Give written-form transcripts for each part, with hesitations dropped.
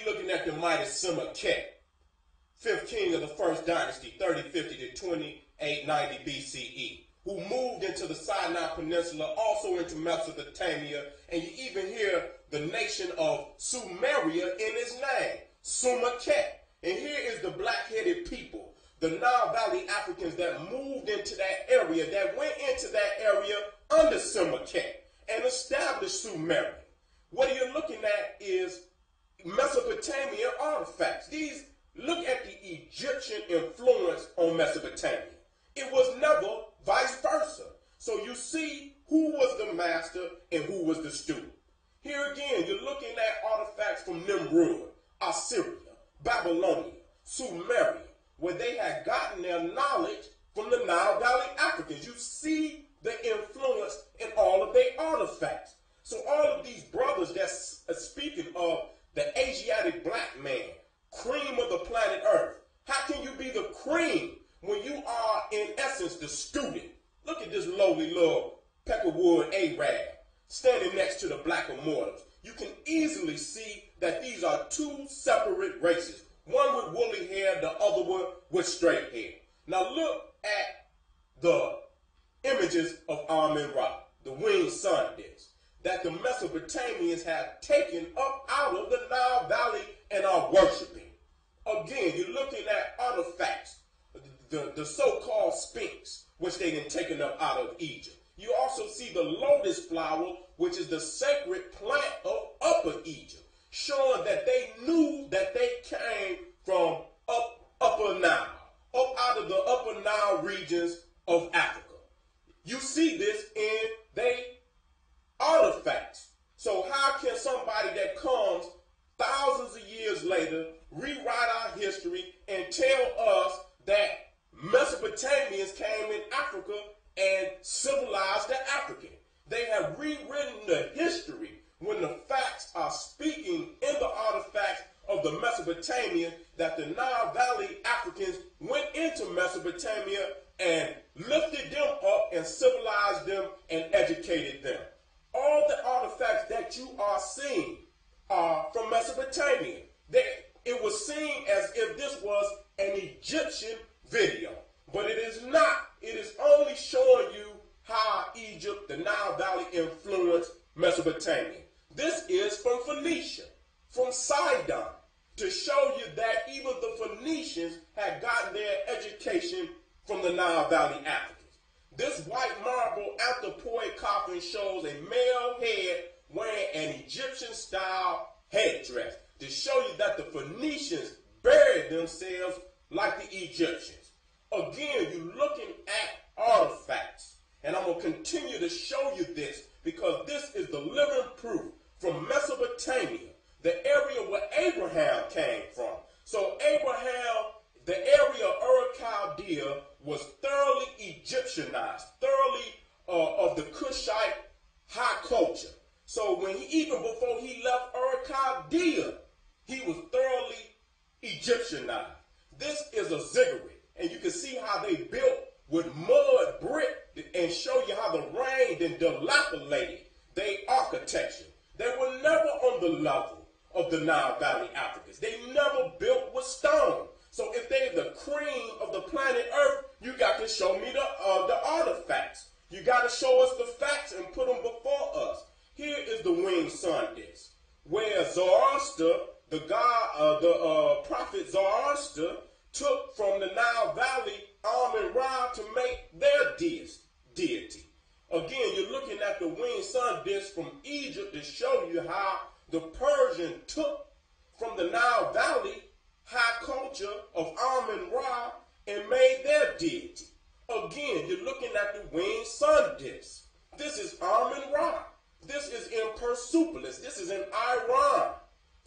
looking at the mighty Sumerians, fifth king of the first dynasty, 3050 to 2890 BCE, who moved into the Sinai Peninsula, also into Mesopotamia, and you even hear the nation of Sumeria in his name, Sumerians. And here is the black-headed people, the Nile Valley Africans that moved into that area, that went into that area under Sumerians and established Sumeria. What you're looking at is Mesopotamian artifacts. Look at the Egyptian influence on Mesopotamia. It was never vice versa. So you see who was the master and who was the student. Here again, you're looking at artifacts from Nimrud, Assyria, Babylonia, Sumeria, where they had gotten their knowledge from the Nile Valley Africans. You see the influence in all of their artifacts. So all of these brothers that's speaking of the Asiatic black man, cream of the planet Earth. How can you be the cream when you are, in essence, the student? Look at this lowly little peckerwood Arab standing next to the black immortals. You can easily see that these are two separate races. One with woolly hair, the other one with straight hair. Now look at the images of Amun-Ra, the winged sun disk, that the Mesopotamians have taken up out of the Nile Valley and are worshiping. Again, you're looking at artifacts, the so-called Sphinx, which they had taken up out of Egypt. You also see the lotus flower, which is the sacred plant of Upper Egypt, showing that they knew that they came from Upper Nile, up out of the Upper Nile regions of Africa. You see this in their artifacts. So how can somebody that comes thousands of years later rewrite our history and tell us that Mesopotamians came in Africa and civilized the African? They have rewritten the history when the facts are speaking in the artifacts of the Mesopotamians that the Nile Valley Africans went into Mesopotamia and lifted them up and civilized them and educated them. All the artifacts that you are seeing are from Mesopotamia. It was seen as if this was an Egyptian video, but it is not. It is only showing you how Egypt, the Nile Valley, influenced Mesopotamia. This is from Phoenicia, from Sidon, to show you that even the Phoenicians had gotten their education from the Nile Valley Africans. This white marble anthropoid coffin shows a male head wearing an Egyptian-style headdress to show you that the Phoenicians buried themselves like the Egyptians. Again, you're looking at artifacts, and I'm going to continue to show you this because this is the living proof from Mesopotamia, the area where Abraham came from. So Abraham, the area of Ur-Chaldea, was thoroughly Egyptianized, thoroughly of the Cushite high culture. So when even before he left Ur-Chaldea, he was thoroughly Egyptianized. This is a ziggurat, and you can see how they built with mud brick and show you how the rain then dilapidated their architecture. They were never on the level of the Nile Valley Africans. They never built with stone. So if they're the cream of the planet Earth, you got to show me the artifacts. You got to show us the facts and put them before us. Here is the winged sun disk, where Zoroaster, the prophet Zoroaster, took from the Nile Valley Amun-Ra to make their deity. Again, you're looking at the winged sun disk from Egypt to show you how the Persian took from the Nile Valley high culture of Amun-Ra and made their deity. Again, you're looking at the winged sun disk. This is Amun-Ra. This is in Persepolis. This is in Iran.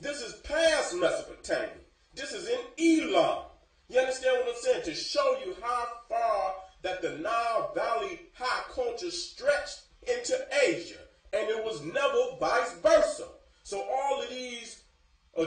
This is past Mesopotamia. This is in Elam. You understand what I'm saying? To show you how far that the Nile Valley high culture stretched into Asia. And it was never vice versa. So all of these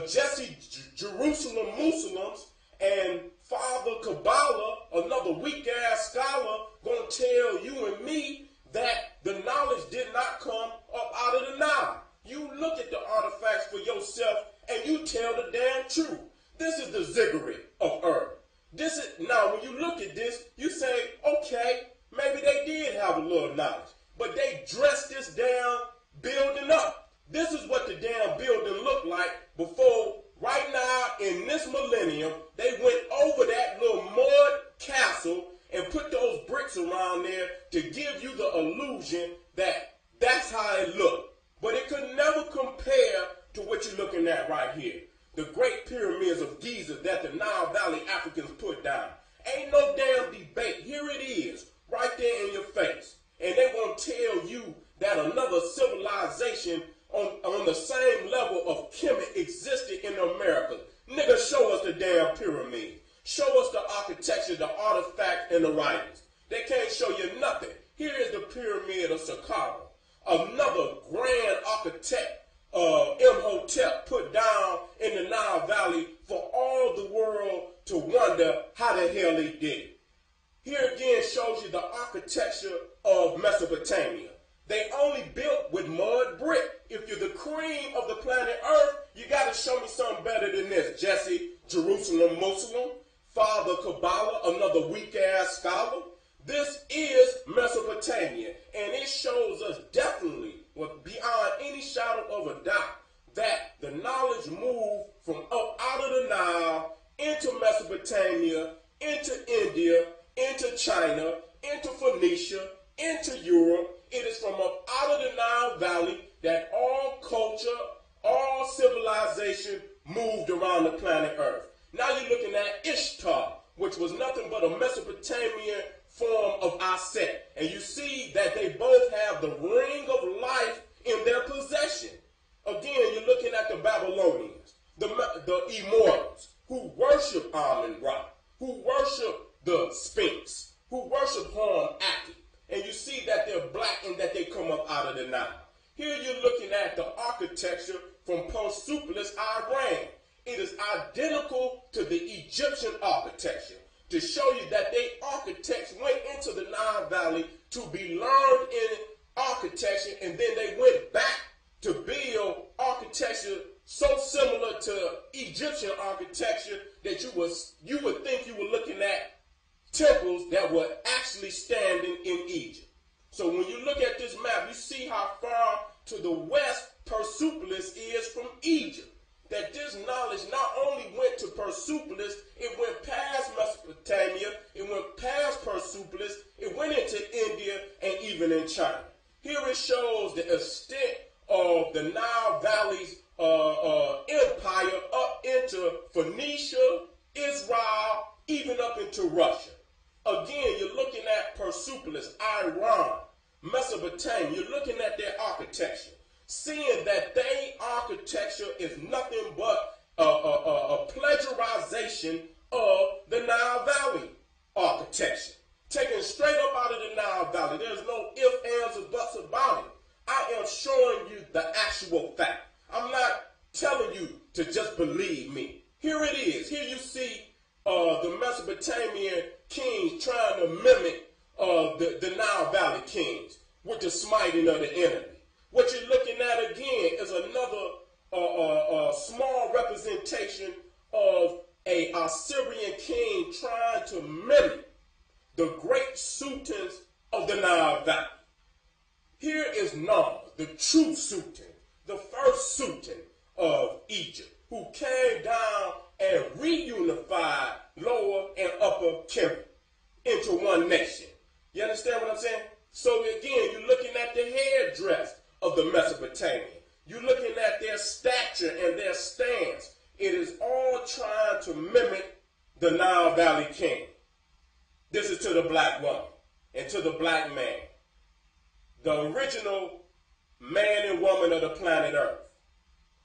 Jesse Jerusalem Muslims and Father Kabbalah, another weak-ass scholar, going to tell you and me that the knowledge did not come up out of the Nile. You look at the artifacts for yourself and you tell the damn truth. This is the ziggurat of earth. This is, now when you look at this, you say, okay, maybe they did have a little knowledge, but they dressed this damn building up. This is what the damn building looked like before. Right now, in this millennium, they went over that little mud castle and put those bricks around there to give you the illusion that that's how it looked. But it could never compare to what you're looking at right here. The Great Pyramids of Giza that the Nile Valley Africans put down. Ain't no damn debate. Here it is, right there in your face. And they won't tell you that another civilization on the same level of Kemet existed in America. Nigga, show us the damn pyramid. Show us the architecture, the artifact, and the writings. They can't show you nothing. Here is the Pyramid of Saqqara. Another grand architect, Imhotep, put down in the Nile Valley for all the world to wonder how the hell he did it. Here again shows you the architecture of Mesopotamia. They only built with mud brick. If you're the cream of the planet Earth, you got to show me something better than this. Jesse, Jerusalem, Muslim, Father Kabbalah, another weak-ass scholar. This is Mesopotamia, and it shows us definitely, beyond any shadow of a doubt, that the knowledge moved from up out of the Nile into Mesopotamia, into India, into China, into Phoenicia, into Europe. It is from up out of the Nile Valley that all culture, all civilization moved around the planet Earth. Now you're looking at Ishtar, which was nothing but a Mesopotamian form of Aset. And you see that they both have the ring of life in their possession. Again, you're looking at the Babylonians, the Immortals, who worship Amun-Ra, who worship the Sphinx, who worship Horn-Ati. And you see that they're black and that they come up out of the Nile. Here you're looking at the architecture from Persepolis, Iran. It is identical to the Egyptian architecture, to show you that they architects went into the Nile Valley to be learned in architecture, and then they went back to build architecture so similar to Egyptian architecture that you would think you were looking at temples that were actually standing in Egypt. So when you look at this map, you see how far to the west Persepolis is from Egypt. That this knowledge not only went to Persepolis, it went past Mesopotamia, it went past Persepolis, it went into India, and even in China. Here it shows the extent of the Nile Valley's empire up into Phoenicia, Israel, even up into Russia. Again, you're looking at Persepolis, Iran, Mesopotamia. You're looking at their architecture, seeing that their architecture is nothing but a plagiarization of the Nile Valley architecture. Taken straight up out of the Nile Valley. There's no ifs, ands, or buts about it. I am showing you the actual fact. I'm not telling you to just believe me. Here it is. Here you see the Mesopotamian kings trying to mimic the Nile Valley kings with the smiting of the enemy. What you're looking at again is another small representation of a Assyrian king trying to mimic the great sultans of the Nile Valley. Here is Nara, the true sultan, the first sultan of Egypt, who came down and reunified Lower and Upper Kemet into one nation. You understand what I'm saying? So again, you're looking at the headdress of the Mesopotamian. You're looking at their stature and their stance. It is all trying to mimic the Nile Valley king. This is to the black woman and to the black man. The original man and woman of the planet Earth.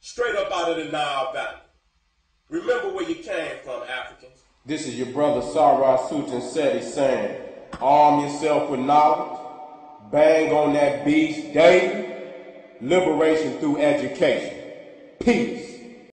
Straight up out of the Nile Valley. Remember where you came from, Africans. This is your brother Sarah Sultan Seti saying, arm yourself with knowledge, bang on that beast daily, liberation through education. Peace.